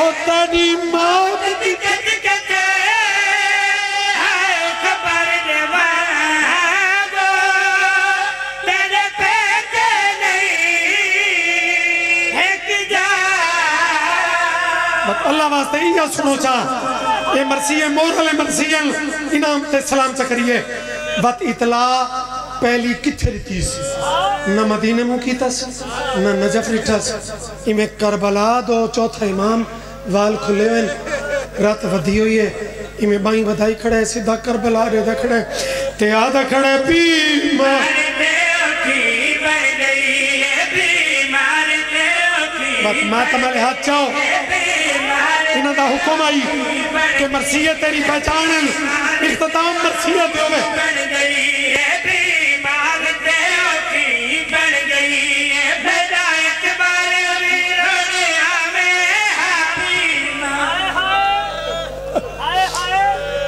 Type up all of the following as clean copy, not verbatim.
او تیری موت دی اللہ واسطے یہ سنو چاہ یہ مرثیہ مورل مرثیہ انعام تے سلام چکریے وقت اطلاع پہلی کتھے رہتی سی نہ مدینہ مو کیتا سی نہ نجف رٹھا سی امیں کربلا دو چوتھا امام وال کھلے ہوئے رات ودھی ہوئی ہے امیں بائیں ودھائی کھڑے ہیں سیدھا کربلا رہے دا کھڑے تے آدھا کھڑے بیمار بات ماتمالے ہاتھ چاہو انہاں دا حکم آئی کہ مرثیہ تیری پہچانن اختتام مرثیہ دے ہوئے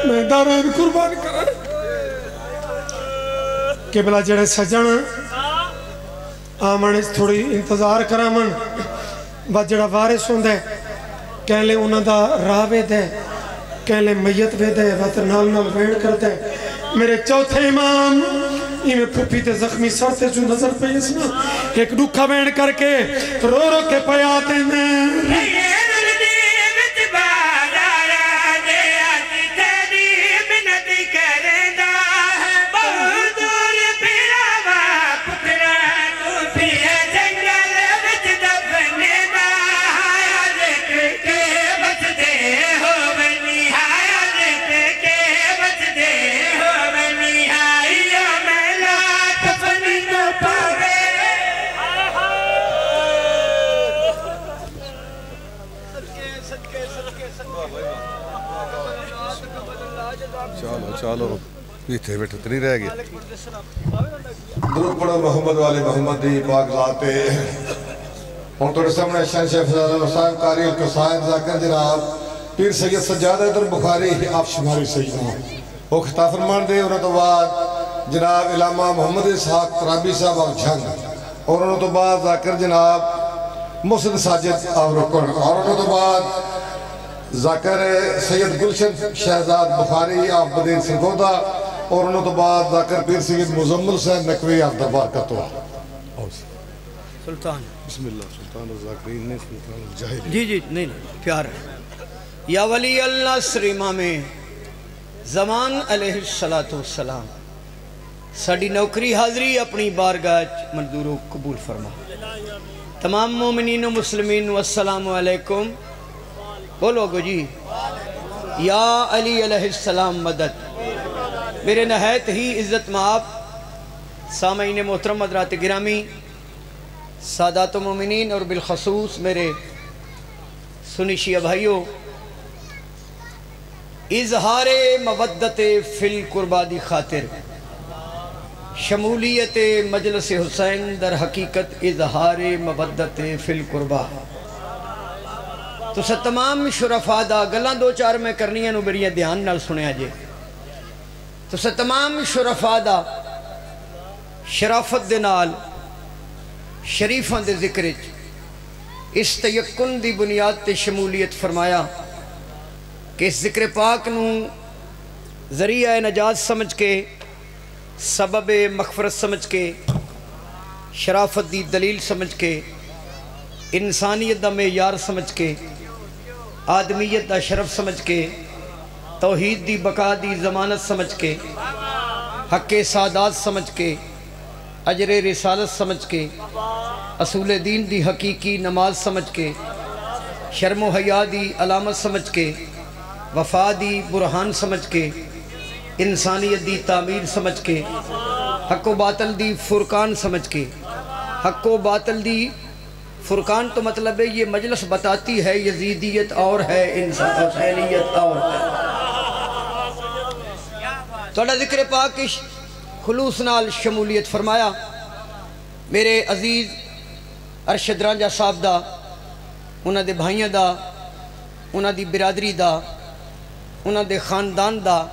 میں دارین قربان کرا قبلہ جڑے سجن آمن اس تھوڑی انتظار کرامن بات جڑا وارث ہوں دے کہلے انہاں دا راہ وے دے کہلے میت وے دے بات نال نال ویڑ کر دے میرے چوتھے امام یہ میں پھوپی تے زخمی سر تے جو نظر پہ اسنا ایک ڈکھا ویڑ کر کے رو رو کے پیاتے ہیں چالو پیچھے بیٹھے تو نہیں رہ گیا درود پڑھو محمد والے محمد دی پاک ذاتے اور تو سامنے شہنشاہ فضل اللہ صاحب قاری القصائد ذاکر جناب پیر سید سجادہ در بخاری آپ شماری سیدنا وہ خطا فرمان دے انہوں تو بعد جناب علامہ محمد اسحاق ترابی صاحب اور جھنگ اور انہوں تو بعد ذاکر جناب محسن ساجد اور رکن اور انہوں تو بعد ذاکر سید گلشن شہزاد بخاری آپ بدین سنگودہ اور انہوں تو بعد ذاکر پیر سید مزمل سے نکوی آپ دربار کا تو سلطان بسم اللہ سلطان الزاکرین نے سلطان الجاہلی جی جی نہیں پیار ہے یا ولی اللہ سر امام زمان علیہ السلام ساڑی نوکری حاضری اپنی بارگاہ منظور و قبول فرما تمام مومنین و مسلمین والسلام علیکم بولو گو جی یا علی علیہ السلام مدد میرے نہایت ہی عزت مآب سامعین محترم حضرات گرامی سادات و مومنین اور بالخصوص میرے سنی شیعہ بھائیوں اظہار مودت فی القربہ دی خاطر شمولیت مجلس حسین در حقیقت اظہار مودت فی القربہ تو سے تمام شرفاء دا گلان دو چار میں کرنی ہیں نو بریاں دھیان نال سنے آجے تو سے تمام شرفاء دا شرافت دے نال شریفان دے ذکر اس تیقن دی بنیاد تے شمولیت فرمایا کہ اس ذکر پاک نو ذریعہ نجات سمجھ کے سبب مغفرت سمجھ کے شرافت دی دلیل سمجھ کے انسانیت دا معیار سمجھ کے آدمیت دا شرف سمجھ کے توحید دی بقا دی ضمانت سمجھ کے حق سعادت سمجھ کے اجر رسالت سمجھ کے اصول دین دی حقیقی نماز سمجھ کے شرم و حیا دی علامت سمجھ کے وفا دی برہان سمجھ کے انسانیت دی تعمیر سمجھ کے حق و باطل دی فرقان سمجھ کے حق و باطل دی فرقان تو مطلب ہے یہ مجلس بتاتی ہے یزیدیت اور ہے حسینیت اور ہے توڑا ذکر پاک خلوص نال شمولیت فرمایا میرے عزیز ارشد رانجہ صاحب دا انہاں دے بھائیاں دا انہاں دی برادری دا انہاں دے خاندان دا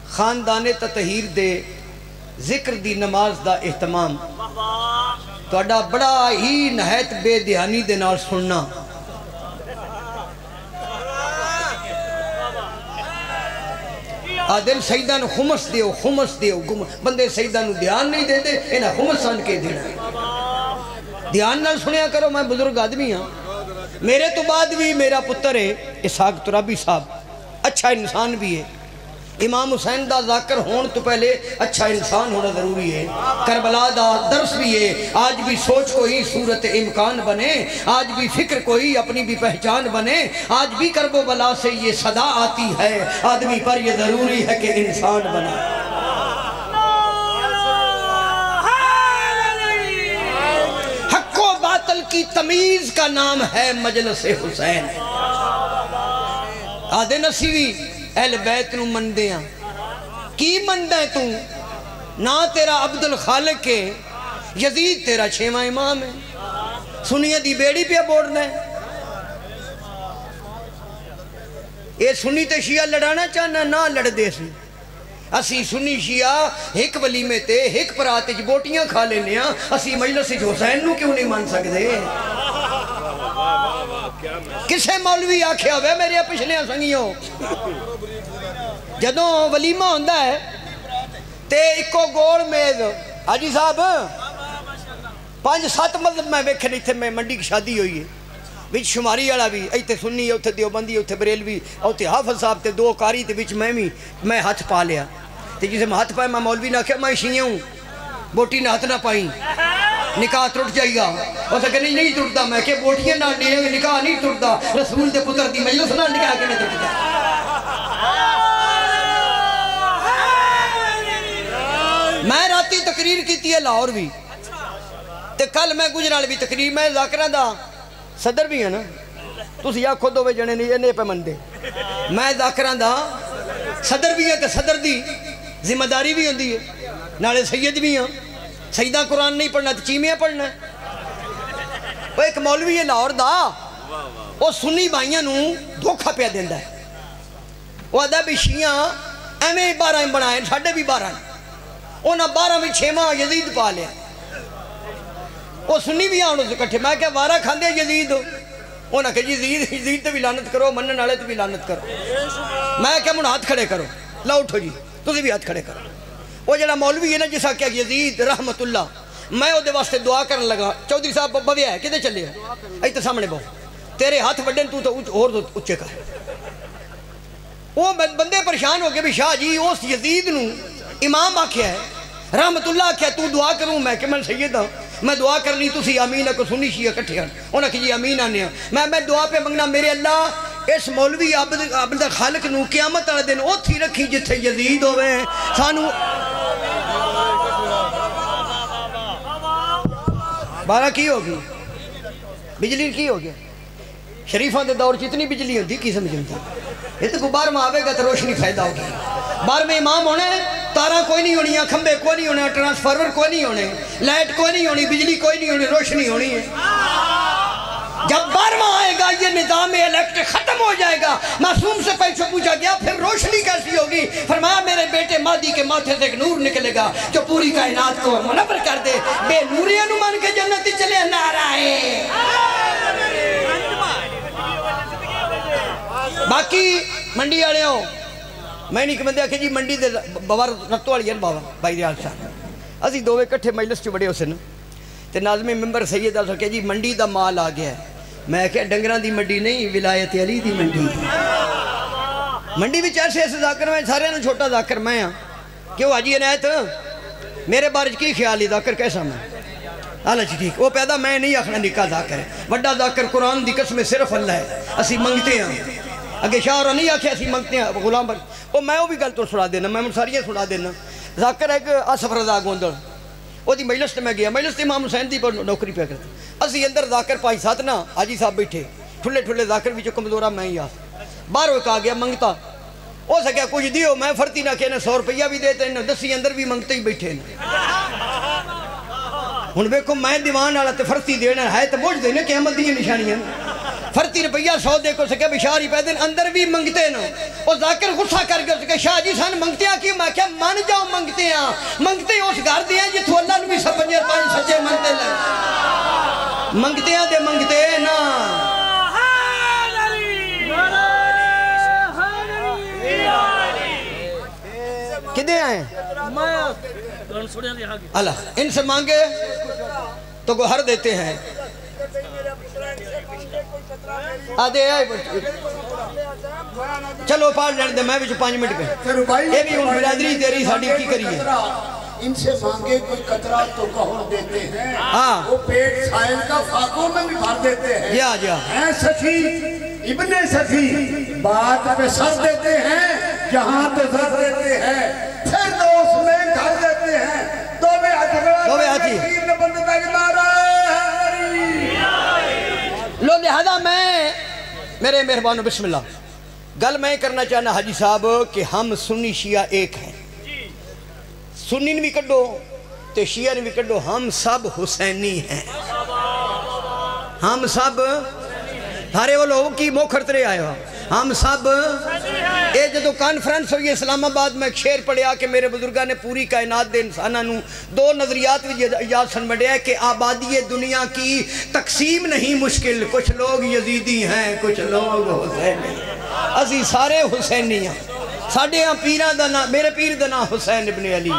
خاندان تطہیر دے ذکر دی نماز دا اہتمام توڑا بڑا ہی نہایت بے دہانی دے نال سننا آدن سیدہ نو خمس دیو بندے سیدہ نو دھیان نہیں دے دے انہا خمس آن کے دینا ہے دھیان نہ سنیا کرو میں بزرگ آدمی ہاں میرے تو بعد بھی میرا پتر ہے اسحاق ترابی صاحب اچھا انسان بھی ہے امام حسین دا ذاکر ہون تو پہلے اچھا انسان ہونا ضروری ہے کربلا دا درس بھی ہے آج بھی سوچ کوئی صورت امکان بنے آج بھی فکر کوئی اپنی بھی پہچان بنے آج بھی کرب و بلا سے یہ صدا آتی ہے آدمی پر یہ ضروری ہے کہ انسان بنے حق و باطل کی تمیز کا نام ہے مجلس حسین آدھے نصیوی اہل بیت نو مندے ہیں کی مندے تو نہ تیرا عبد الخالق ہے یزید تیرا 6واں امام ہے سنیہ دی بیڑی پہ بوڑنا ہے یہ سنی تے شیعہ لڑانا چاہنا نہ لڑ دے سی اسی سنی شیعہ ایک ولیمے تے ایک پراتے جی بوٹیاں کھا لینے ہیں اسی مجلس حسین نو کیوں نہیں مان سکتے کسے مولوی آکھیا ہوئے میرے پچھلے سنگیوں جدوں ولیمہ ہوندہ ہے تے اکو گوڑ میز حاجی صاحب 5-7 مذہب میں ویکھے نہیں تھے میں منڈی کی شادی ہوئی ہے وچ شماری والا بھی ایتھے سنی اوتھے دیوبندی اوتھے بریلوی اوتھے حافظ صاحب تے 2 قاری تے وچ میں ہاتھ پا لیا تے جسے میں ہاتھ پائے میں مولوی نہ کہا میں شیعہ ہوں بوٹی نہ ہاتھ نہ پائیں نکاح ٹوٹ جائے گا اور سکے نہیں ٹوٹتا میں کہ بوٹیاں نہ نکاح نہیں ٹوٹتا رسول دے پتر دی مجلس نہ نکاح کے نہیں ٹوٹتا میں راتی تقریر کیتی ہے لاہور بھی تے کل میں گجرال بھی تقریر میں ذاکرہ دا صدر بھی ہے نا تسی یا خود ہوئے جنے نہیں پہ مندے میں ذاکرہ دا صدر بھی ہے تے صدر دی ذمہ داری بھی ہوندی ہے نالے سید بھی ہیں سیدہ قرآن نہیں پڑھنا تو چیمیاں پڑھنا ہے وہ ایک مولوی ہے لاہور دا وہ سنی بھائیاں نو دھوکھا پیا دیندہ ہے وہ آدھا بھی شیعہ ایمیں 12 بنائیں ساڑھے بھی 12 انہاں 12 میں 6واں یزید پا لیا وہ سنی بھی آنوں سے کٹھے میں کہا وارہ کھاندے یزید انہاں کہ یزید تے بھی لعنت کرو منن والے تے بھی لعنت کرو میں کہا من ہاتھ کھڑے کرو لاؤ اٹھو جی تسی بھی ہاتھ کھڑے کرو وہ جڑا مولوی ہے نا جسا کیا یزید رحمت اللہ میں وہ دے واسطے دعا کرنے لگا چودھری صاحب بویا ہے کدھے چلے ہیں ایتے سامنے بہو تیرے ہاتھ بڑھن تو اور اچھے کا وہ بندے پریشان ہو کے بھی شاہ جی اس یزید نو امام آکھیا ہے رحمت اللہ آکھیا تو دعا کروں میں کہ میں سید ہوں میں دعا کرنی تو سی امین کو سنی شیعہ کٹھے ہیں انہاں کہ جی امین آنے ہیں میں دعا پہ منگنا میرے اللہ اس مولوی عبد خالق نو قیامت والے دن اوتھی رکھی جتھے یزید ہوئے سانو 12 کی ہوگی بجلی کی ہوگی شریفوں دے دور جتنی بجلی ہوتی کی سمجھنتا یہ تو 12 آوے گا تو روشنی فائدہ ہوگی 12 امام ہونے تارہ کوئی نہیں ہونی کھمبے کوئی نہیں ہونے ٹرانسفارمر کوئی نہیں ہونے لائٹ کوئی نہیں ہونی بجلی کوئی نہیں ہونی روشنی ہونی ہے جب 12واں آئے گا یہ نظام الیکٹرک ختم ہو جائے گا معصوم سے پوچھا گیا پھر روشنی کیسی ہوگی فرمایا میرے بیٹے مادی کے ماتھے سے ایک نور نکلے گا جو پوری کائنات کو منور کر دے بے نوریاں نو مان کے جنتی چلے نعرہ ہے باقی منڈی آڑے ہوں میں نہیں کمندے آکھے جی منڈی دے بوار رتو والی ہیں بابا بھائی ریال صاحب اسی دووے کٹھے مجلس چ بڑے ہو سن تے ناظم ممبر سید آ سکے جی منڈی دا مال آ گیا ہے میں کہا ڈنگراں دی منڈی نہیں ولایت علی دی منڈی منڈی بھی ایسے ذاکر میں سارے نے چھوٹا ذاکر میں ہاں کیوں حاجی عنایت میرے بارے کی خیال ہے ذاکر کیسا میں اللہ جی ٹھیک وہ پیدا میں نہیں آخنا نکا ذاکر ہے وڈا ذاکر قرآن دی قسم صرف اللہ ہے اسی منگتے ہیں اگے شاہ اور نہیں آکھے اسی منگتے ہیں غلام بن وہ میں وہ بھی گل تو سنا دینا میں ساریاں سنا دینا ذاکر ایک آصف رضا گوندل وہ دی مجلس تے میں گیا مجلس تے امام حسین دی پر نوکری پہ کرتے اسی اندر ذاکر پائی ساتھ نا حاجی صاحب بیٹھے ٹھلے ٹھلے ذاکر بھی جو کمزورا میں ہی آس باہر ایک آ گیا منگتا ہو سکیا کچھ دیو میں فرتی نہ کہنا 100 روپیہ بھی دیتے ہیں 10 اندر بھی منگتے ہی بیٹھے ہیں ہن ویکھو میں دیوان والا تے فرتی دینا ہے تے بوجھ دینا کہ احمد دی نشانیاں فرتی روپیہ 100 دے کو سکیا بشاری پہ دن اندر بھی منگتے نا اور ذاکر غصہ کر کے سکے شاہ جی سان منگتے ہیں کیوں میں کیا مان جاؤ منگتے ہیں اس گھر دے ہیں جتو اللہ نے بھی 5 سچے منگتے لیں منگتے ہیں دے منگتے نا کدے آئے اللہ ان سے مانگے تو گوہر دیتے ہیں آدھے آئے چلو پاڑ لڑ دے میں بھی 5 منٹ پہ یہ بھی ان برادری تیری ساڑی کی کریے ان سے مانگے کوئی قطرہ تو کہور دیتے ہیں ہاں وہ پیٹ سائل کا فاقوں میں بھی بھر دیتے ہیں جا جا ہیں سخی ابن سخی بات پہ سر دیتے ہیں جہاں تو سر دیتے ہیں پھر دوست میں گھر دیتے ہیں تو بے ہاتھی لو لہذا میں میرے مہربانو بسم اللہ گل میں کرنا چاہنا حاجی صاحب کہ ہم سنی شیعہ ایک ہیں سنی نے بھی کڈو تے شیعہ نے بھی کڈو ہم سب حسینی ہیں ہم سب ہارے وہ لوگ کی موکھر ترے آئے ہو ہم سب اے جدو کانفرنس ہوئی اسلام آباد میں ایک شعر پڑھیا کہ میرے بزرگاں نے پوری کائنات دے انسانہ نو 2 نظریات بھی ایجاد سن بڑھیا ہے کہ آبادی دنیا کی تقسیم نہیں مشکل کچھ لوگ یزیدی ہیں کچھ لوگ حسینی اسی سارے حسینی ہیں ساڑھے ہاں پیران دا نام میرے پیر دا نام حسین ابن علی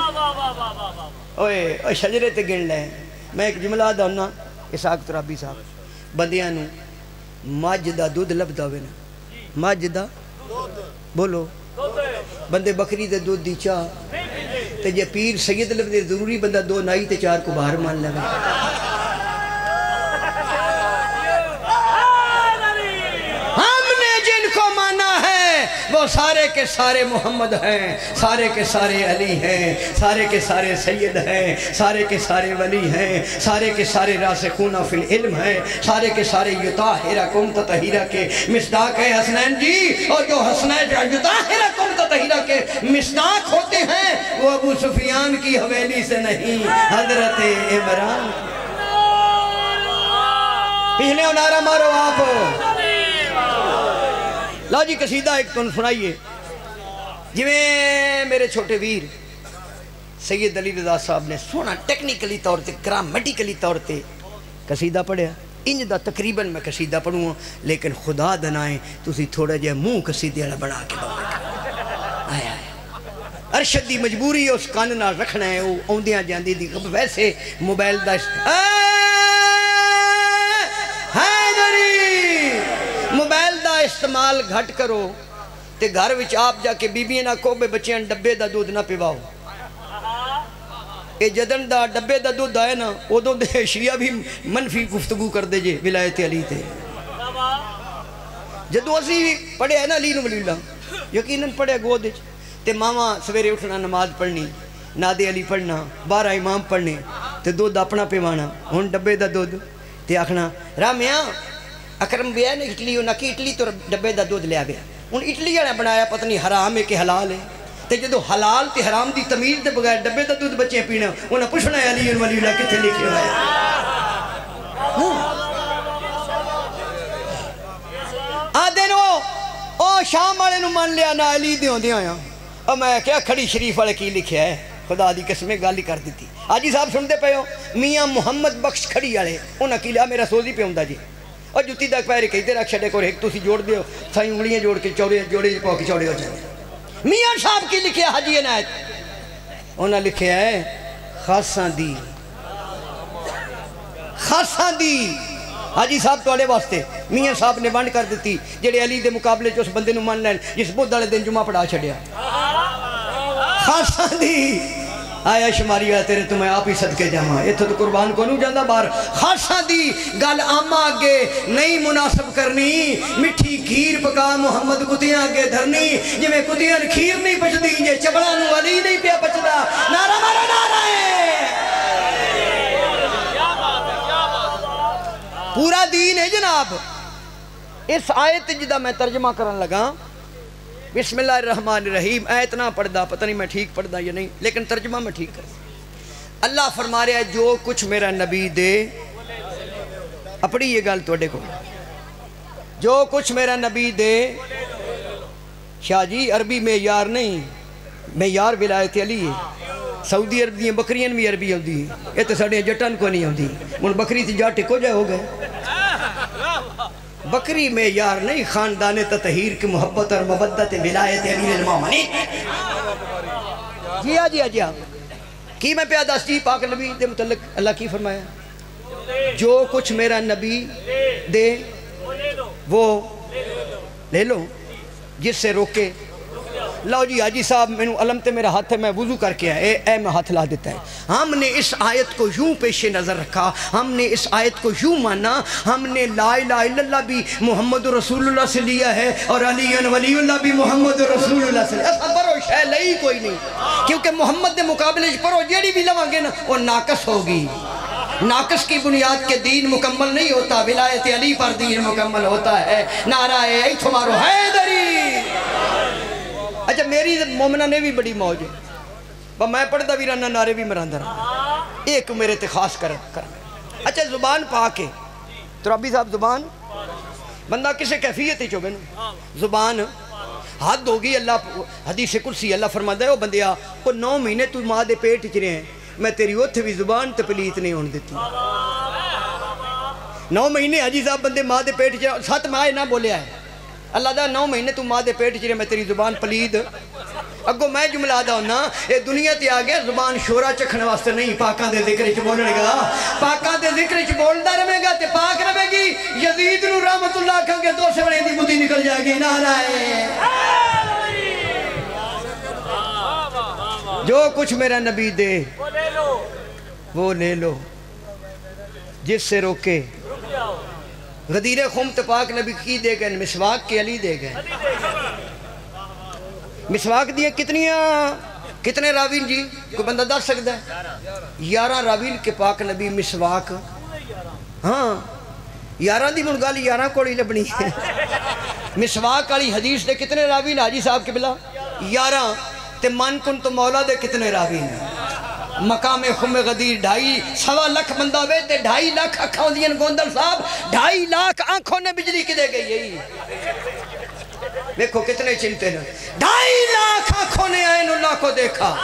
اوے شجرے تے گن لیں میں ایک جملہ دا ہونا اسحاق ترابی صاحب بندیاں نو ماج دا دودھ لب داوے نا ماج دا بولو بندے بکری دے دودھ دی چاہ تے جے پیر سید لب دے ضروری بندہ 2 نائی تے 4 کو باہر مان لگا ہم نے جن کو مانا ہے وہ سارے کے سارے محمد ہیں سارے کے سارے علی ہیں سارے کے سارے سید ہیں سارے کے سارے ولی ہیں سارے کے سارے راسخون فی العلم ہیں سارے کے سارے یطاہرکم تطہیرہ کے مصداق ہے حسنین جی اور جو حسنین یطاہرکم تطہیرہ کے مصداق ہوتے ہیں وہ ابو سفیان کی حویلی سے نہیں حضرت عمران پہلے نعرہ مارو آپ لاؤ جی قصیدہ ایک تن سنائیے جویں میرے چھوٹے ویر سید علی رضا صاحب نے سونا ٹیکنیکلی طور تے گرامیٹیکلی طور تے قصیدہ پڑھیا انج دا تقریباً میں قصیدہ پڑھوں لیکن خدا دنائیں تسی تھوڑا جے منہ قصیدے والا بنا کے آیا ارشد دی مجبوری اس کان نہ رکھنا ہے وہ اوندیاں جاندی دی ویسے موبائل دا موبائل دا استعمال گھٹ کرو تے گھر وچ آپ جا کے بی بی نہ کو بے بچیاں ڈبے دا دودھ نہ پیواؤ اے جدن دا ڈبے دا دودھ آئے نا ادو دے شیعہ بھی منفی گفتگو کر دے جے ولایت علی تے جدو اسی پڑھے ہے نا علی نو ولی اللہ یقیناً پڑھے گود تے ماما سویرے اٹھنا نماز پڑھنی ناد علی پڑھنا 12 امام پڑھنے تے دودھ اپنا پیوانا ہن ڈبے دا دودھ تے آکھنا رامیاں اکرم بیا نے اٹلی انہاں کی اٹلی تو ڈبے دا دودھ لیا گیا ان اٹلی نے بنایا پتہ نہیں حرام ہے کہ حلال ہے تے جدو حلال تے حرام دی تمیز دے بغیر ڈبے دا دودھ بچے پینا انہاں پوچھنا ہے علی ولی اللہ کتنے لکھے ہوئے آدھے نو او شام والے نو مان لیا نہ علی دیوں دیوں اور میں کیا کھڑی شریف والے کی لکھیا ہے خدا دی قسمیں گالی کر دیتی آجی صاحب سنتے پہ ہو میاں محمد بخش کھڑی والے انہاں کی لیا میرا سوزی پہ ہوندا جی اور جتی دا پیرے کہیں دے رکھ چھڑے کو ایک تو سی جوڑ دیو سائیں انگلیاں جوڑ کے جوڑے پاؤ کے چوڑے ہو جائیں میاں صاحب کی لکھیا حجی عنایت انہاں لکھیا ہے خاصاں دی حاجی صاحب توڑے واسطے میاں صاحب نے بانڈ کر دیتی جڑے علی دے مقابلے جو اس بندے نو مان لین جس بدھ والے دن جمعہ پڑھا چھڑیا خاصاں دی آیا شماری ہے تیرے تمہیں آپ ہی صدقے جامعہ یہ تو قربان کو نہیں جاندہ بار خاصاں دی گل آمہ آگے نہیں مناسب کرنی مٹھی کھیر پکا محمد کتیاں آگے دھرنی جو میں کتیاں کھیر نہیں پچ دی یہ چبڑانو علی نہیں پیا پچدا نعرہ مارا نعرہ ہے پورا دین ہے جناب اس آیت جدہ میں ترجمہ کرن لگا بسم اللہ الرحمن الرحیم آیت نہ پڑھ دا پتہ نہیں میں ٹھیک پڑھ دا یا نہیں لیکن ترجمہ میں ٹھیک کر اللہ فرما رہا ہے جو کچھ میرا نبی دے اپنی یہ گال توڑے کو جو کچھ میرا نبی دے شاہ جی عربی میں یار نہیں میں یار ولایت علی ہے سعودی عرب دیاں بکریاں بھی عربی ہوتی ہیں یہ تو ساڑھے جٹن کو نہیں ہوتی من بکری تھی جا ٹکو جائے ہو گئے بکری میں یار نہیں خاندان تطہیر کی محبت اور مبدت ولایت امیر المومنین جی ہاں جی ہاں جی ہاں کی میں پیا دس جی پاک نبی دے متعلق اللہ کی فرمایا جو کچھ میرا نبی دے وہ لے لو جس سے روکے لو جی حاجی صاحب میں علم تے میرا ہاتھ ہے میں وضو کر کے اے میں ہاتھ لا دیتا ہے ہم نے اس آیت کو یوں پیش نظر رکھا ہم نے اس آیت کو یوں مانا ہم نے لا الہ الا اللہ بھی محمد رسول اللہ سے لیا ہے اور علی ولی اللہ بھی محمد رسول اللہ سے ایسا پرو شے لئی کوئی نہیں کیونکہ محمد دے مقابلے پرو جیڑی بھی لواں گے نا وہ ناقص ہوگی ناقص کی بنیاد کے دین مکمل نہیں ہوتا ولایت علی پر دین مکمل ہوتا ہے نعرہ اے تمہارو حیدری اچھا میری مومنہ نے بھی بڑی موج ہے میں پڑھتا بھی رہنا نعرے بھی مراندہ رہا ایک میرے تے خاص کر اچھا زبان پاک ہے تو ربی صاحب زبان بندہ کسے کیفیت ہی چوبے نا زبان حد ہوگی اللہ حدیث کرسی اللہ فرماتا ہے وہ بندیا وہ 9 مہینے تو ماں دے پیٹ چرے ہیں میں تیری اوتھے بھی زبان تے پلیت نہیں ہون دیتی 9 مہینے حجی صاحب بندے ماں دے پیٹ چرے 7 ماہ نہ بولیا ہے اللہ دا 9 مہینے تو ماں دے پیٹ چرے میں تیری زبان پلید اگو میں جملہ دا ہونا اے دنیا تے آگیا زبان شورا چکھنے واسطے نہیں پاکاں دے ذکر چ بولنے گا پاکاں دے ذکر چ بولدا رہے گا تے پاک رہے گی یزید نو رحمت اللہ کھا کے 2 سوڑے دی بدھی نکل جائے گی نعرہ ہے جو کچھ میرا نبی دے وہ لے لو جس سے روکے غدیر خمت پاک نبی کی دے گئے مسواک کے علی دے گئے مسواک دیئے کتنے راوین جی کوئی بندہ دس سکتا ہے 11 راوین کے پاک نبی مسواک ہاں 11 دی منگالی 11 کوڑی لبنی ہے مسواک والی حدیث دے کتنے راوین حاجی صاحب کے بلا 11 تے من کن تو مولا دے کتنے راوین مقام خم غدیر 2.5 لاکھ بندہ وے تے 2.5 لاکھ اکھاں دین گوندل صاحب 2.5 لاکھ آنکھوں نے بجلی کی دے گئی یہی دیکھو کتنے چلتے ہیں 2.5 لاکھ آنکھوں نے آئین اللہ کو دیکھا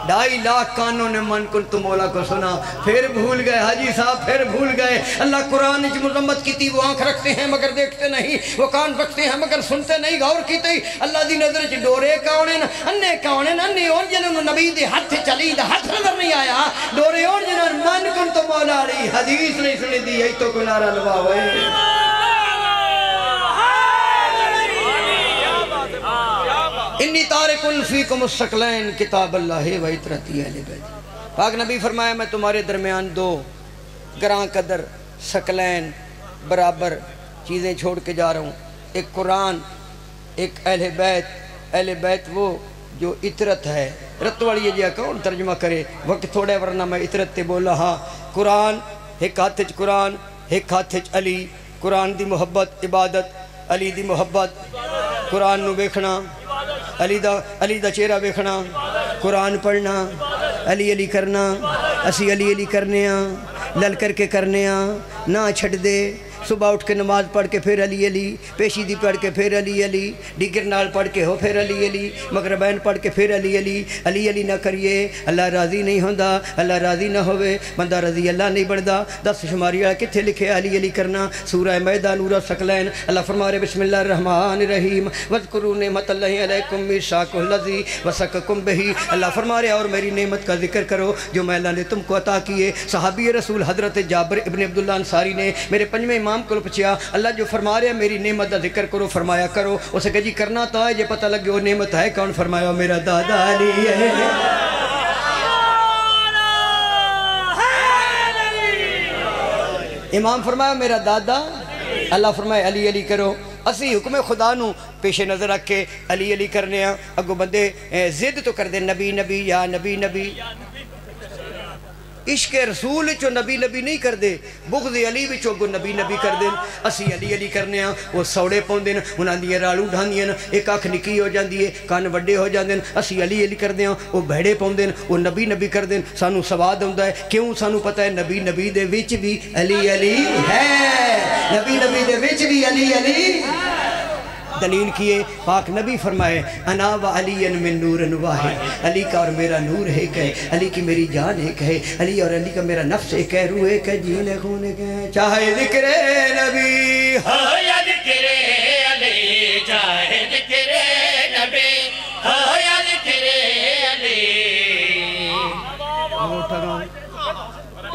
2.5 لاکھ کانوں نے من کن تو مولا کو سنا پھر بھول گئے حاجی صاحب پھر بھول گئے اللہ قرآن نے مذمت کی تھی وہ آنکھ رکھتے ہیں مگر دیکھتے نہیں وہ کان رکھتے ہیں مگر سنتے نہیں غور کی تھی اللہ دی نظر چ ڈورے کاؤنے اننے کاؤنے اننے اور جنہوں نبی دے ہاتھ چلی دا ہاتھ نظر نہیں آیا ڈورے اور جنہوں من کن تو مولا علی حدیث نہیں سنی دی یہی تو کنارہ لبا ہوئے انی تارکن فیکم الثقلین کتاب اللہ و اطرتی اہل بیت پاک نبی فرمایا میں تمہارے درمیان 2 گراں قدر ثقلین برابر چیزیں چھوڑ کے جا رہا ہوں ایک قرآن ایک اہل بیت وہ جو اطرت ہے رت والی یہ جہاں کون ترجمہ کرے وقت تھوڑے ورنہ میں اطرت تے بولا ہاں قرآن ایک ہاتھ چ قرآن ایک ہاتھ چ علی قرآن دی محبت عبادت علی دی محبت قرآن نو ویکھنا علی دا چہرہ ویکھنا قرآن پڑھنا علی علی کرنا اسی علی علی کرنے ہاں لل کر کے کرنے ہاں نہ چھڑ دے صبح اٹھ کے نماز پڑھ کے پھر علی علی پیشیدی پڑھ کے پھر علی علی ڈگر نال پڑھ کے ہو پھر علی علی مغربین پڑھ کے پھر علی علی نہ کریے اللہ راضی نہیں ہوندا اللہ راضی نہ ہوئے بندہ رضی اللہ نہیں بڑھدا 10 شماری والا کتھے لکھے علی علی کرنا سورہ میدہ نور الثقلین اللہ فرما رہے بسم اللہ الرحمن الرحیم واذکروا نعمت اللہ علیکم میثاقہ الذی وثقکم بہ اللہ فرما رہے اور میری نعمت کا ذکر کرو جو میں اللہ نے تم کو عطا کیے صحابی رسول حضرت جابر ابن عبداللہ انصاری نے میرے 5ویں امام کو پوچھا اللہ جو فرما رہے ہیں میری نعمت کا ذکر کرو فرمایا کرو اسے کہ جی کرنا تو ہے یہ پتہ لگے وہ نعمت ہے کون فرمایا میرا دادا علی ہے امام فرمایا میرا دادا اللہ فرمایا علی علی کرو اسی حکم خدا نو پیش نظر رکھ کے علی علی کرنے ہیں اگو بندے ضد تو کر دے نبی نبی یا نبی نبی عشق رسول چو نبی نبی نہیں کر دے بغض علی وچو گو نبی نبی کر دیں اسی علی علی کرنے ہیں وہ سوڑے پاؤں دیں انہاں دیئے راڑوں ڈھان دیئے ایک آنکھ نکی ہو جان دیئے کان وڈے ہو جان دیں اسی علی علی کر دیں وہ بھیڑے پاؤں دیں وہ نبی نبی کر دیں سانو سواد ہوندہ ہے کیوں سانو پتہ ہے نبی نبی دے وچ بھی علی علی ہے نبی نبی دے وچ بھی علی علی دلیل کیے پاک نبی فرمائے انا و علی من نور واحد علی کا اور میرا نور ایک ہے علی کی میری جان ایک ہے علی اور علی کا میرا نفس ایک ہے روح ایک ہے جین خون ایک ہے چاہے ذکر نبی ہو یا ذکر علی چاہے ذکر نبی ہو یا ذکر علی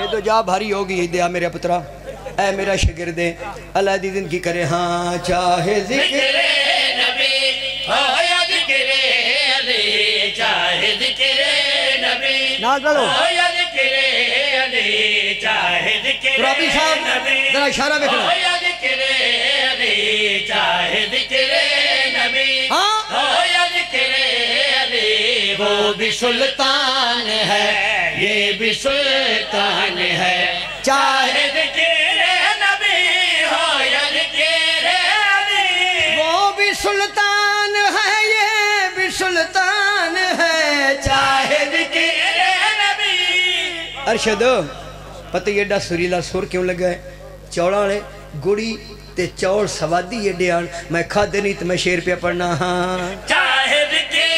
یہ تو جا بھاری ہوگی دیا میرے پترا اے میرا شگرد اللہ دی زندگی کرے ہاں چاہے ذکر نبی ہو یا ذکر علی چاہے ذکر نبی ہو یا ذکر علی چاہے ذکر رابی صاحب ذرا اشارہ ہو بکھنا یا ذکر علی چاہے ذکر نبی ہاں ہو یا ذکر علی وہ بھی سلطان ہے یہ بھی سلطان ہے چاہے ذکر نبی ہو یا ذکر علی وہ بھی سلطان ہے یہ بھی سلطان ہے چاہے ذکر نبی ارشد پتہ یہ ڈا سریلا سور کیوں لگا ہے چوڑا والے گڑی تے چوڑ سوادی یہ ڈیان میں کھا دینی تو میں شیر پہ پڑھنا ہاں چاہے ذکر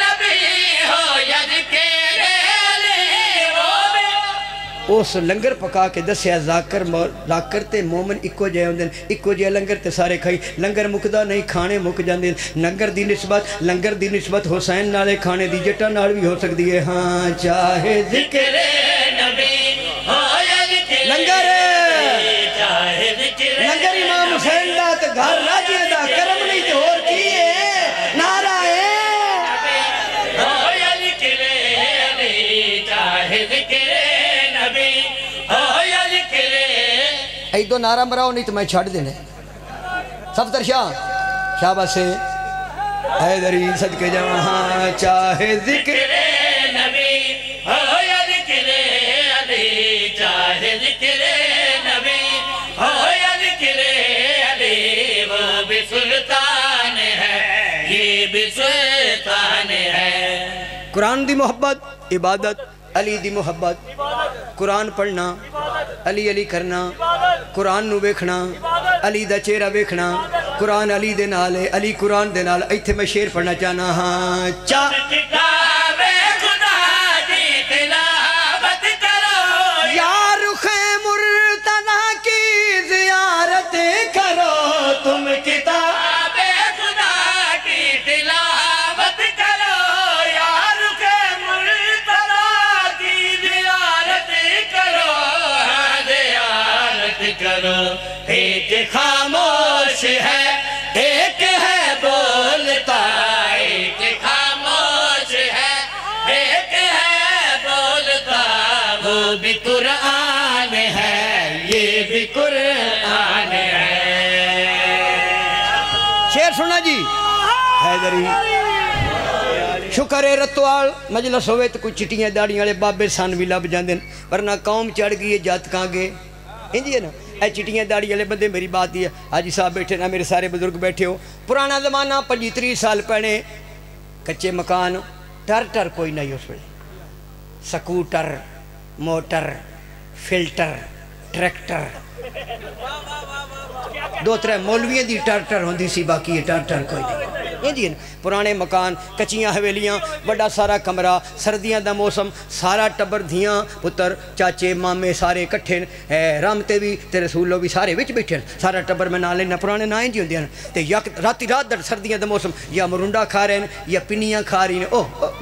نبی ہو یا ذکر علی وہ بھی اس لنگر پکا کے دسیا ذاکر تے مومن اکو جے ہوندے اکو جے لنگر تے سارے کھائی لنگر مکدا نہیں کھانے مک جاندے لنگر دی نسبت حسین نالے کھانے دی جٹا نال بھی ہو سکتی ہے ہاں چاہے ذکر نبی ہو یا ذکر لنگر چاہے ذکر لنگر امام حسین دا تے گھر راجے دا کرم نہیں تے اور کی ہے نعرہ ہے ہو یا ذکر علی چاہے ذکر نبی ہو یا ذکر ای دو نعرہ مراؤ نہیں تو میں چھڑ دینے صفتر شاہ باسے حیدری صدقے جہاں چاہے ذکر نبی ہو یا ذکر علی چاہے ذکر نبی ہو یا ذکر علی وہ بھی سلطان ہے یہ بھی سلطان ہے قرآن دی محبت عبادت علی دی محبت قرآن پڑھنا علی علی کرنا قرآن نو ویکھنا علی دا چہرہ ویکھنا قرآن علی دے نال ہے علی قرآن دے نال ایتھے میں شیر پڑھنا چاہنا ہاں کتاب خدا کی تلاوت کرو یا رخ مرتضیٰ کی زیارت کرو تم کتاب خدا کی تلاوت کرو یا رخ مرتضیٰ کی زیارت کرو زیارت کرو ایک خاموش ہے ایک ہے بولتا ایک خاموش ہے ایک ہے بولتا وہ بھی قرآن ہے یہ بھی قرآن ہے شیر سننا جی حیدری شکر ہے رتوال مجلس ہوئے تو کچھ چٹیاں داڑیاں والے بابے سان بھی لب جاندے ورنہ قوم چڑھ گئی ہے جات کہاں گے انجی ہے نا اے چٹیاں داڑی والے بندے میری بات یہ حاجی صاحب بیٹھے نا میرے سارے بزرگ بیٹھے ہو پرانا زمانہ 25-30 سال پہلے کچے مکان ٹر کوئی نہیں اس میں سکوٹر موٹر فلٹر ٹریکٹر 2-3 مولویاں دی ٹر ہوندی سی باقی ٹر کوئی نہیں جی پرانے مکان کچیاں حویلیاں بڑا سارا کمرہ سردیاں دا موسم سارا ٹبر دھیاں پتر چاچے مامے سارے کٹھے رامتے بھی تے رسولو بھی سارے وچ بیٹھے سارا ٹبر میں نہ لینا پرانے نائیں جی ہوندے ہیں تے یک راتی رات در سردیاں دا موسم یا مرنڈا کھا رہے ہیں یا پنیاں کھا رہی ہیں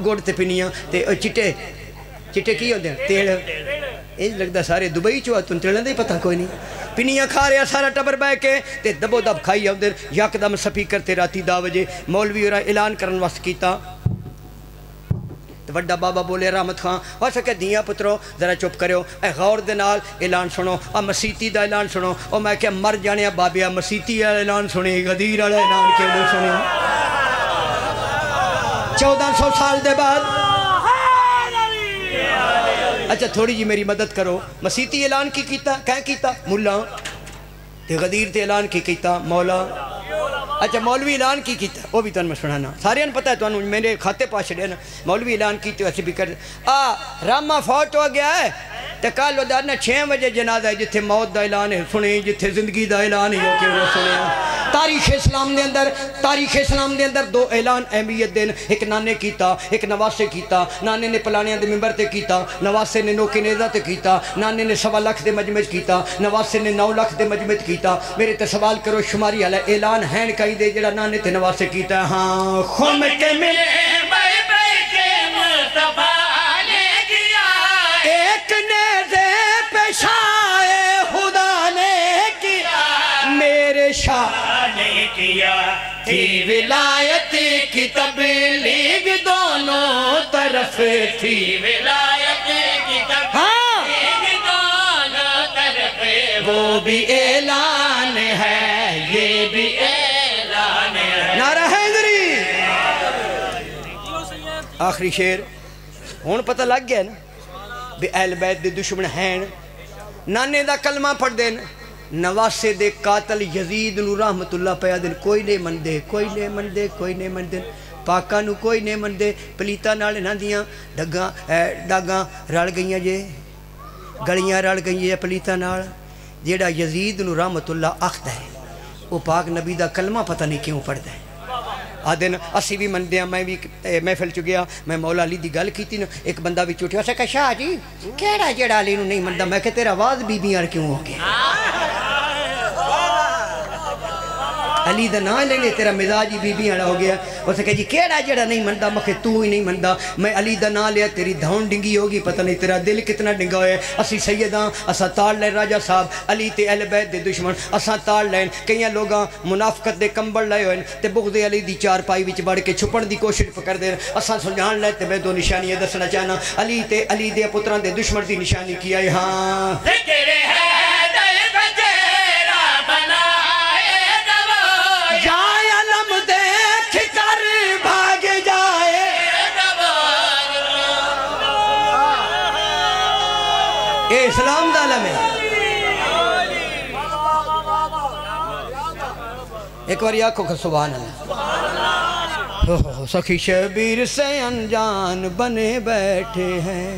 گوڑ تے پنیاں تے چٹے کی ہوندے ہیں تیل یہ لگتا سارے دبئی چو تن تیلیں دے پتہ کوئی نہیں پنیاں کھا رہے سارا ٹبر بے کے تے دبو دب کھائی آؤں دے یک دم سپیکر تے راتی 10 بجے مولوی اور اعلان کرن واسط کیتا تو وڈا بابا بولے رحمت خان ہو سکے دیاں پترو ذرا چپ کرو اے غور دے نال اعلان سنو مسیتی دا اعلان سنو میں کہ مر جانے بابیا مسیتی دا اعلان سنے غدیر والا اعلان کیوں نہیں سنے 1400 سال دے بعد اچھا تھوڑی جی میری مدد کرو مسیتی اعلان کی کیتا کیا کیتا مولا تے غدیر تے اعلان کی کیتا مولا اچھا مولوی اعلان کی کیتا وہ بھی تن میں سنانا سارے پتہ ہے تو میرے کھاتے پاس چڑھے نا مولوی اعلان کی تو ایسے بھی کر راما فوت ہو گیا ہے تے کل ودارنا 6 بجے جنازہ ہے جتھے موت دا اعلان ہے سنے جتھے زندگی دا اعلان ہے کہ وہ سنے تاریخ اسلام دے اندر 2 اعلان اہمیت دین ایک نانے کیتا ایک نواسے کیتا نانے نے پلانیاں دے ممبر تے کیتا نواسے نے نوکے نیزہ تے کیتا نانے نے 1.25 لاکھ دے مجمع کیتا نواسے نے 9 لاکھ دے مجمع کیتا میرے تے سوال کرو شماری والا اعلان ہے کہیں دے جڑا نانے تے نواسے کیتا ہاں خم کے ملے ایک نیزے شاہ خدا نے کیا میرے شاہ نے کیا تھی ولایت کی تبلیغ دونوں طرف تھی ولایت کی تبلیغ دونوں طرف وہ بھی اعلان ہے یہ بھی اعلان ہے نعرہ حیدری آخری شیر ہون پتہ لگ گیا نا بھی اہل بیت دے دشمن ہیں نانے دا کلمہ پڑھ دین نواسے دے قاتل یزید نو رحمت اللہ پہ دن کوئی نہیں من دے کوئی نہیں من دے کوئی نہیں من دے پاکاں نو کوئی نہیں من دے پلیتا نال نہ دیاں ڈاگاں رل گئیاں جے گلیاں رل گئیاں پلیتا نال جیڑا یزید نو رحمت اللہ آخدا ہے وہ پاک نبی دا کلمہ پتہ نہیں کیوں پڑھدا ہے آدھن اسی بھی من دیاں میں بھی محفل چگیا میں مولا علی دی گل کیتی نا ایک بندہ بھی چوٹیا اسے کہا شاہ جی کیڑا جیڑا علی نو نہیں مندہ میں کہ تیرا آواز بی بیاں کیوں ہو گیا علی دا نام لینے تیرا مزاج بی بیاں ہو گیا اسے کہا جی کیڑا جیڑا نہیں مندہ میں کہ تو ہی نہیں مندہ میں علی دا نام لیا تیری دھون ڈنگی ہوگی پتہ نہیں تیرا دل کتنا ڈنگا ہوئے اسی سیداں اسا تاڑ لین راجہ صاحب علی تے اہل بیت دے دشمن اسا تاڑ لین کئیاں لوگاں منافقت دے کمبل لائے ہوئے تے بغض علی دی چار پائی وچ بڑھ کے چھپن دی کوشش کر دے اسا سمجھان لے تے میں دو نشانیاں دسنا چاہنا علی تے علی دے پتران دے دشمن دی نشانی کیا ہے ہاں ذکر ہے دل بجیرہ بنائے دو جائے علم دیکھ کر بھاگ جائے اے اسلام دا علم ہے ایک بار آنکھوں کا سبحان اللہ سخی شبیر سے انجان بنے بیٹھے ہیں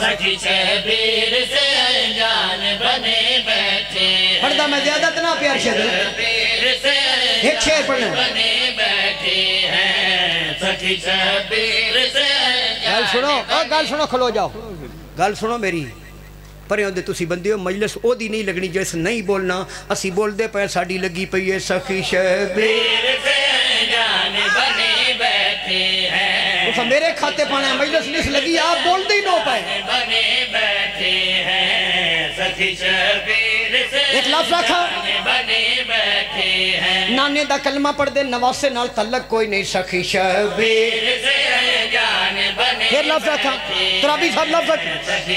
سخی شبیر سے انجان بنے بیٹھے ہیں پڑھتا میں زیادہ تنا پیار شدر شبیر سے ایک شعر پڑھنا بنے بیٹھے ہیں سخی شبیر سے گل سنو کھلو جاؤ گل سنو میری پرے ہوندے تسی بندے ہو مجلس او دی نہیں لگنی جیسے نہیں بولنا اسی بول دے پہ ساڑی لگی پئی ہے سخی شبیر سے انجان بنے بیٹھے ہیں اسا میرے کھاتے پانا ہے مجلس نس لگی آپ بول دے نو پہ بنے بیٹھے ہیں سخی شبیر سے ایک لفظ رکھا بنے بیٹھے ہیں نانے دا کلمہ پڑھ دے نواسے نال تعلق کوئی نہیں سخی شبیر سے انجان بنے پھر لفظ رکھا ترابی صاحب لفظ رکھا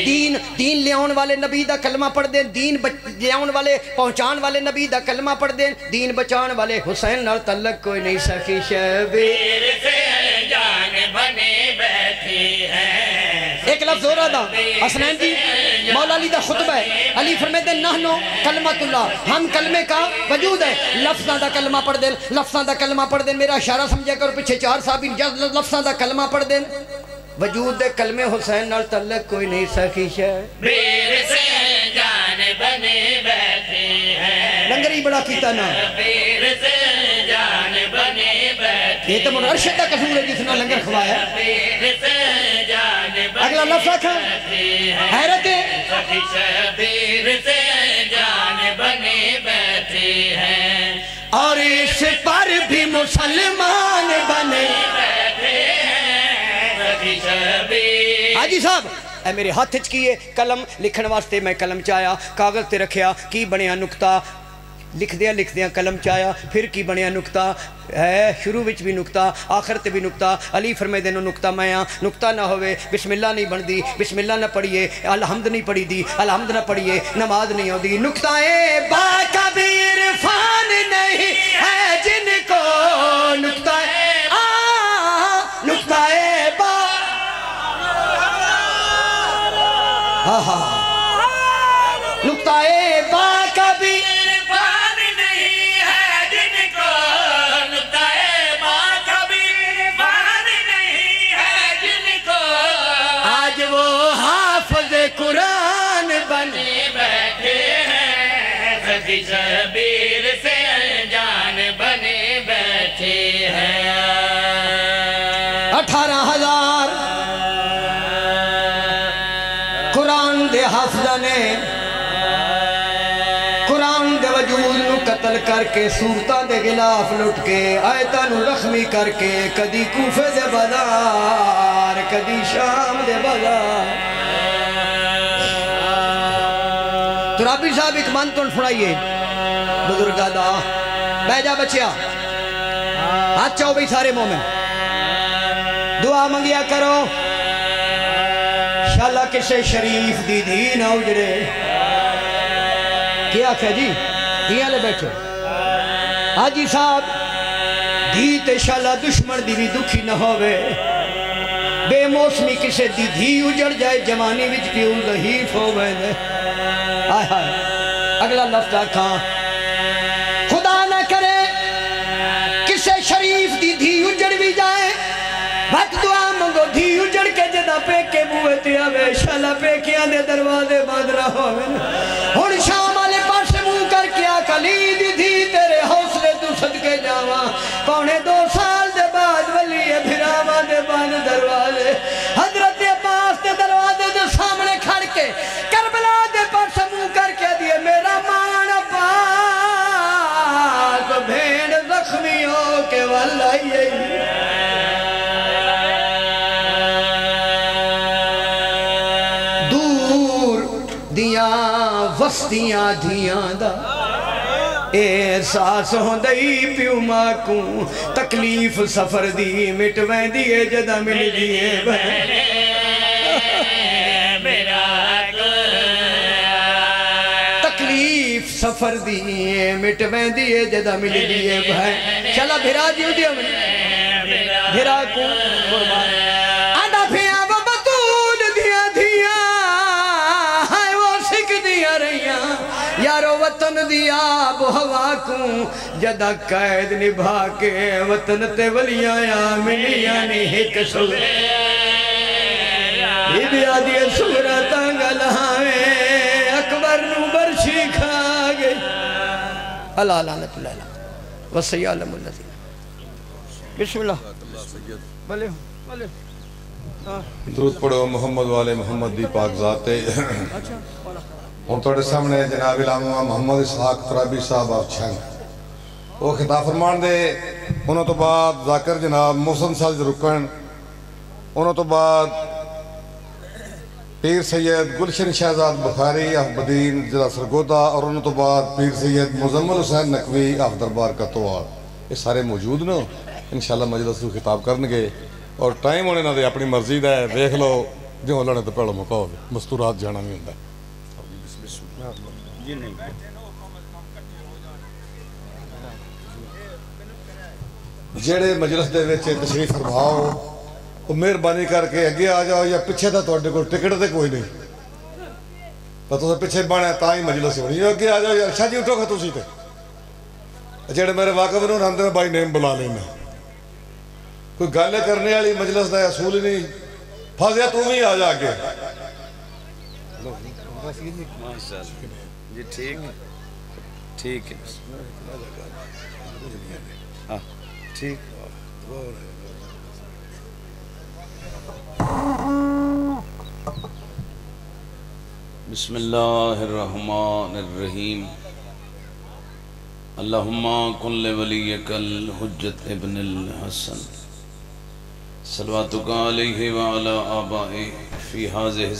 دین لیاؤن والے نبی دا کلمہ پڑھ دیں دین لیاؤن والے پہنچان والے نبی دا کلمہ پڑھ دیں دین بچان والے حسین نال تعلق کوئی نہیں سخی شبیر سے انجان بنے بیٹھے ہیں ایک لفظ ہو رہا تھا حسنین جی مولا علی دا خطبہ ہے علی فرمیدے نحنو کلمت اللہ ہم کلمے کا وجود ہے لفظاں دا کلمہ پڑھ دیں لفظاں دا کلمہ پڑھ دیں میرا اشارہ سمجھے کر پیچھے چار صحابی لفظاں دا کلمہ پڑھ دیں وجود دے کلمے حسین نال تعلق کوئی نہیں سخی شبیر سے انجان بنے بیٹھے ہیں لنگری بڑا کیتا نا شبیر سے انجان بنے بیٹھے یہ تو مرشد دا قصور ہے جس نے لنگر کھوایا شبیر سے انجان بنے اگلا لفظ رکھا حیرت ہے سخی شبیر سے انجان بنے بیٹھے ہیں اور اس پر بھی مسلمان بنے حاجی صاحب اے میرے ہاتھ چکیے قلم لکھن واسطے میں قلم چایا کاغذ تے رکھیا کی بنیا نکتہ لکھ دیا قلم چایا پھر کی بنیا نکتہ ہے شروع وچ بھی نکتہ آخر تے بھی نکتہ علی فرمائے دینو نکتہ میں نکتہ نہ ہوئے بسم اللہ نہیں بن دی بسم اللہ نہ پڑھیے الحمد نہیں پڑھی دی الحمد نہ پڑھیے نماز نہیں ہو دی نکتہ با کبیر فان نہیں ہے جن کو نکتہ نکتہ با نکتہ با کبیر فان نہیں ہے جن کو نکتہ با کبیر فان نہیں ہے جن کو آج وہ حافظ قرآن بنے بیٹھے ہیں سخی شبیر سے انجان بنے بیٹھے ہیں 18,000 قرآن دے حافظہ نے قرآن دے وجود نو قتل کر کے صورتاں دے غلاف لٹ کے آیتاں نو زخمی کر کے کدی کوفے دے بازار کدی شام دے بازار ترابی صاحب ایک من تو سنائیے بزرگا دا بہ جا بچیا ہاتھ چاہو بھئی سارے مومن دعا منگیا کرو شاءاللہ کسے شریف دی دھی نہ اجڑے کیا کہا جی دیاں لے بیٹھو حاجی صاحب دھی تے شاءاللہ دشمن دی بھی دکھی نہ ہوئے بے موسمی کسے دی دھی اجڑ جائے جوانی وچ پیو ضعیف ہوئے آئے ہائے اگلا لفظ کھاں خدا نہ کرے کسے شریف دی دھی اجڑ بھی جائے وقت دعا منگو دھی اجڑ کے جدہ پیکے بوئے تے آوے شاءاللہ پیکیاں دے دروازے بند نہ ہوئے ہن شام والے پاس منہ کر کیا کلی دی دھی تیرے حوصلے تو صدقے جاواں پونے 2 سال دے بعد ولی بھراواں دے بند دروازے حضرت عباس دے دروازے دے سامنے کھڑ کے کربلا دے پاس منہ کر کے دیے میرا مان عباس بھیڑ زخمی ہو کے واللہ وستیاں دھیاں دا احساس ہوندئی پیو ماں کو تکلیف سفر دی مٹویں دیئے جدہ مل دیئے بہن تکلیف سفر دی مٹویں دیئے جدہ مل دیئے بہن چلا بھرا دیو دیو بھرا کو قربان آدھا پھیا وہ بطول دیا دیا یارو وطن دیا آب و ہوا کو جدہ قید نبھا کے وطن تے ولیاں یا ملیاں نہیں ایک سورہ بیا دیئے سورہ تانگا لہاویں اکبر نو برشی کھا گئی اللہ لعنت اللہ علیہ وسیعلم اللہ بسم اللہ بلے بلے درود پڑھو محمد والے محمد دی پاک ذاتے ہم توڑے سامنے جناب علامہ محمد اسحاق ترابی صاحب آپ چھنگ وہ خطاب فرمان دے انہوں تو بعد ذاکر جناب محسن ساج رکن انہوں تو بعد پیر سید گلشن شہزاد بخاری احمدین جلہ سرگودا اور انہوں تو بعد پیر سید مزمل حسین نقوی آف دربار کا توار یہ سارے موجود نا انشاءاللہ مجلس کو خطاب کرنگے اور ٹائم ہونے نہ دے اپنی مرضی دے دیکھ لو جو اللہ نے تو پہلو موقع ہوئے مستورات جانا بھی ہوندہ ہے جیڑے مجلس دے ویچے تشریف فرماؤ وہ مہربانی کر کے اگے آ جاؤ یا پچھے تھا توڑے کو ٹکٹ تے کوئی نہیں تو پچھے بانے تاں ہی مجلس ہونی اگے آ جاؤ یا شاہ جی اٹھو گا تو سیتے جیڑے میرے واقع انہوں نے ہم نے بائی نیم بلا لینا کوئی گالے کرنے والی مجلس دا اصول ہی نہیں پھاسیا تو بھی آ جا کے جی ٹھیک ٹھیک ہے ہاں ٹھیک بسم اللہ الرحمن الرحیم اللہم کن لولیک الحجت ابن الحسن صلواتک علیہ وعلا آبائی فی حاضر